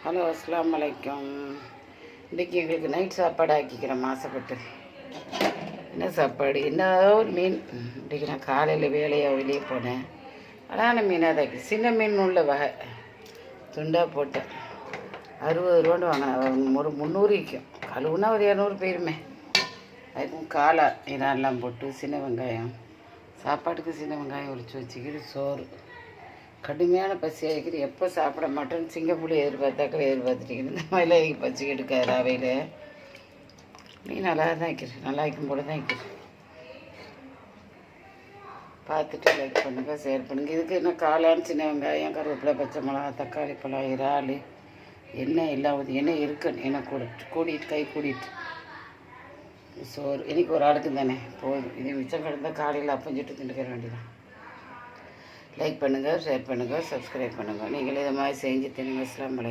Hello, அஸ்ஸலாமு அலைக்கும். இன்றைக்கி எங்களுக்கு நைட் சாப்பாடு ஆக்கிக்கிறேன் ஆசைப்பட்டு. என்ன சாப்பாடு, என்ன ஒரு மீன். இன்றைக்கி நான் காலையில் வேலையாக வெளியே போனேன். அழகான மீனாக தான் சின்ன மீன் உள்ள வகை துண்டாக போட்டேன். 60 ரூபான்னு வாங்கினேன். ஒரு 300 விற்கும். கழுவுனா ஒரு 200 போயிருமே. அதுக்கும் காலை இதெல்லாம் போட்டு சின்ன வெங்காயம், சாப்பாட்டுக்கு சின்ன வெங்காயம் உரிச்சு வச்சுக்கிட்டு சோறு. கடுமையான பசி ஆகிக்கிது. எப்போ சாப்பிட மாட்டேன்னு சிங்கப்பூலி எதிர்பார்த்துட்டிங்கன்னு இந்த மாதிரிலாம் பச்சிக்கிட்டு இருக்காரு அவையில். நீ நல்லா தான் வைக்கிறேன், நல்லா வைக்கும் போல தான் வைக்கிறேன். பார்த்துட்டு லைக் பண்ணுங்கள், ஷேர் பண்ணுங்கள். இதுக்கு என்ன காளான், சின்ன வெங்காயம், கருவேப்பிலை, பச்சை மிளகா, தக்காளி பழம், இறால், எண்ணெய் எல்லாம் எண்ணெய் இருக்குன்னு எண்ணெய் கூட்டிகிட்டு கை கூட்டிகிட்டு சோறு. இன்றைக்கி ஒரு ஆளுக்கு தானே போதும். இது மிச்சம் கிடந்தால் காலையில் அப்பஞ்சிட்டு திண்டுக்கிற வேண்டியதான். லைக் பண்ணுங்கள், ஷேர் பண்ணுங்கள், சப்ஸ்கிரைப் பண்ணுங்கள். நீங்களே இதை மாதிரி செஞ்சு தின்னுங்க. அஸ்ஸலாமு அலைக்கும்.